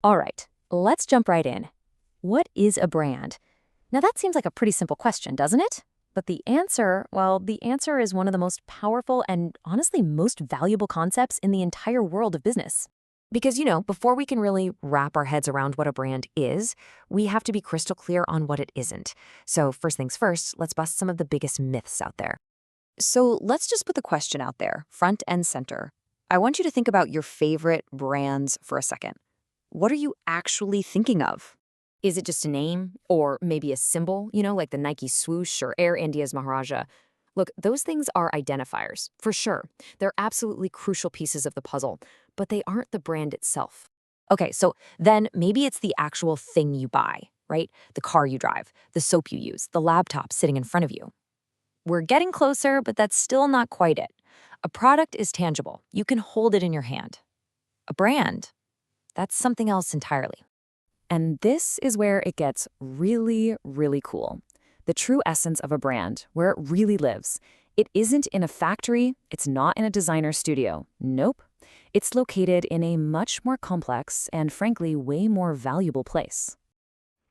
All right, let's jump right in. What is a brand? Now, that seems like a pretty simple question, doesn't it? But the answer is one of the most powerful and honestly most valuable concepts in the entire world of business. Because, before we can really wrap our heads around what a brand is, we have to be crystal clear on what it isn't. So, first things first, let's bust some of the biggest myths out there. So, let's just put the question out there, front and center. I want you to think about your favorite brands for a second. What are you actually thinking of? Is it just a name or maybe a symbol, like the Nike swoosh or Air India's Maharaja? Look, those things are identifiers, for sure. They're absolutely crucial pieces of the puzzle, but they aren't the brand itself. Okay, so then maybe it's the actual thing you buy, right? The car you drive, the soap you use, the laptop sitting in front of you. We're getting closer, but that's still not quite it. A product is tangible. You can hold it in your hand. A brand, that's something else entirely. And this is where it gets really, really cool. The true essence of a brand, where it really lives. It isn't in a factory, it's not in a designer studio. Nope. It's located in a much more complex and frankly way more valuable place.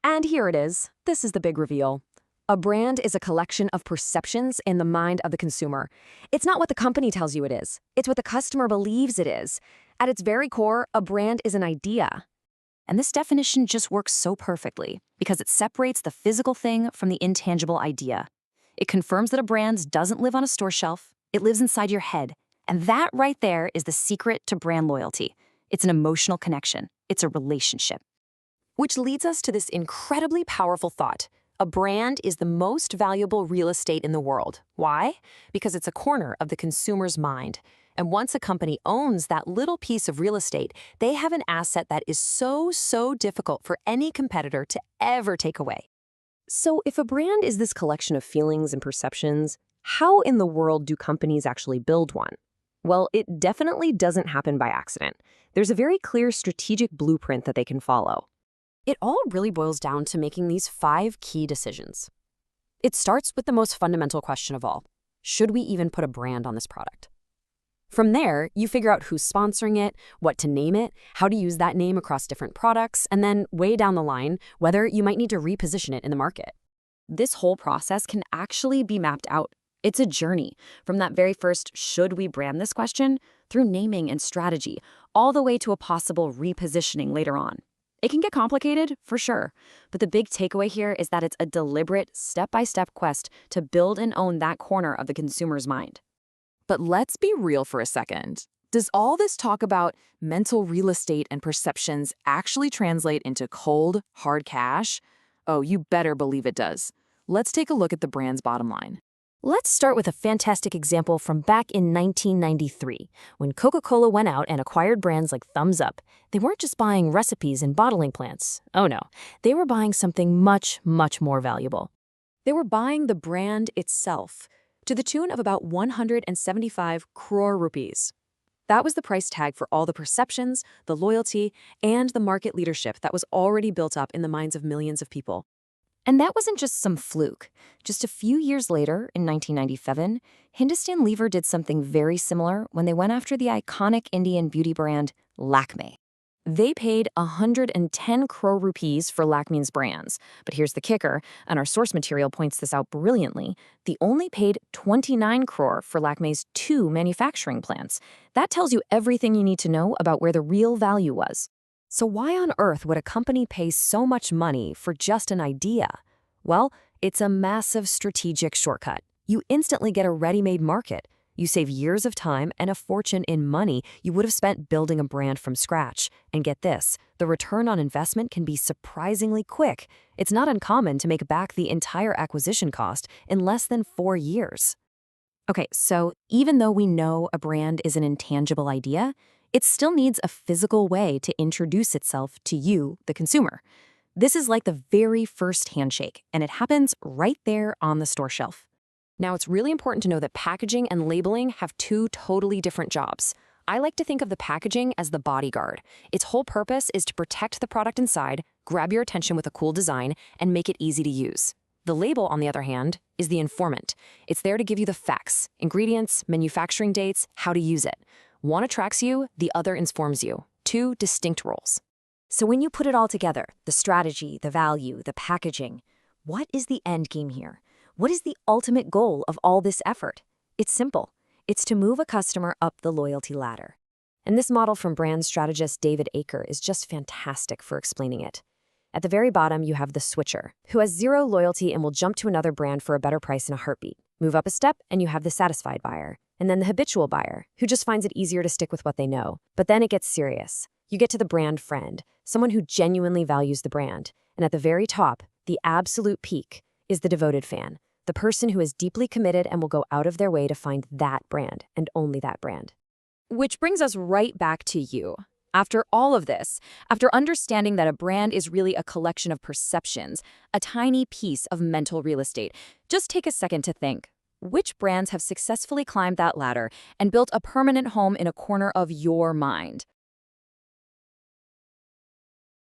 And here it is. This is the big reveal. A brand is a collection of perceptions in the mind of the consumer. It's not what the company tells you it is. It's what the customer believes it is. At its very core, a brand is an idea. And this definition just works so perfectly because it separates the physical thing from the intangible idea. It confirms that a brand doesn't live on a store shelf, it lives inside your head. And that right there is the secret to brand loyalty. It's an emotional connection, it's a relationship. Which leads us to this incredibly powerful thought. A brand is the most valuable real estate in the world. Why? Because it's a corner of the consumer's mind. And once a company owns that little piece of real estate, they have an asset that is so difficult for any competitor to ever take away. So if a brand is this collection of feelings and perceptions, how in the world do companies actually build one? Well, it definitely doesn't happen by accident. There's a very clear strategic blueprint that they can follow. It all really boils down to making these 5 key decisions. It starts with the most fundamental question of all. Should we even put a brand on this product? From there, you figure out who's sponsoring it, what to name it, how to use that name across different products, and then way down the line, whether you might need to reposition it in the market. This whole process can actually be mapped out. It's a journey from that very first should we brand this question through naming and strategy, all the way to a possible repositioning later on. It can get complicated, for sure, but the big takeaway here is that it's a deliberate, step-by-step quest to build and own that corner of the consumer's mind. But let's be real for a second. Does all this talk about mental real estate and perceptions actually translate into cold, hard cash? Oh, you better believe it does. Let's take a look at the brand's bottom line. Let's start with a fantastic example from back in 1993, when Coca-Cola went out and acquired brands like Thumbs Up. They weren't just buying recipes and bottling plants. Oh no, they were buying something much more valuable. They were buying the brand itself, to the tune of about 175 crore rupees. That was the price tag for all the perceptions, the loyalty, and the market leadership that was already built up in the minds of millions of people. And that wasn't just some fluke. Just a few years later, in 1997, Hindustan Lever did something very similar when they went after the iconic Indian beauty brand Lakme. They paid 110 crore rupees for Lakme's brands. But here's the kicker, and our source material points this out brilliantly. They only paid 29 crore for Lakme's 2 manufacturing plants. That tells you everything you need to know about where the real value was. So why on earth would a company pay so much money for just an idea? Well, it's a massive strategic shortcut. You instantly get a ready-made market. You save years of time and a fortune in money you would have spent building a brand from scratch. And get this, the return on investment can be surprisingly quick. It's not uncommon to make back the entire acquisition cost in less than 4 years. Okay, so even though we know a brand is an intangible idea, it still needs a physical way to introduce itself to you, the consumer. This is like the very first handshake, and it happens right there on the store shelf. Now, it's really important to know that packaging and labeling have 2 totally different jobs. I like to think of the packaging as the bodyguard. Its whole purpose is to protect the product inside, grab your attention with a cool design, and make it easy to use. The label, on the other hand, is the informant. It's there to give you the facts, ingredients, manufacturing dates, how to use it. One attracts you, the other informs you. 2 distinct roles. So when you put it all together, the strategy, the value, the packaging, what is the end game here? What is the ultimate goal of all this effort? It's simple. It's to move a customer up the loyalty ladder. And this model from brand strategist David Aker is just fantastic for explaining it. At the very bottom, you have the switcher, who has zero loyalty and will jump to another brand for a better price in a heartbeat. Move up a step, and you have the satisfied buyer. And then the habitual buyer, who just finds it easier to stick with what they know. But then it gets serious. You get to the brand friend, someone who genuinely values the brand. And at the very top, the absolute peak, is the devoted fan, the person who is deeply committed and will go out of their way to find that brand, and only that brand. Which brings us right back to you. After all of this, after understanding that a brand is really a collection of perceptions, a tiny piece of mental real estate, just take a second to think. Which brands have successfully climbed that ladder and built a permanent home in a corner of your mind?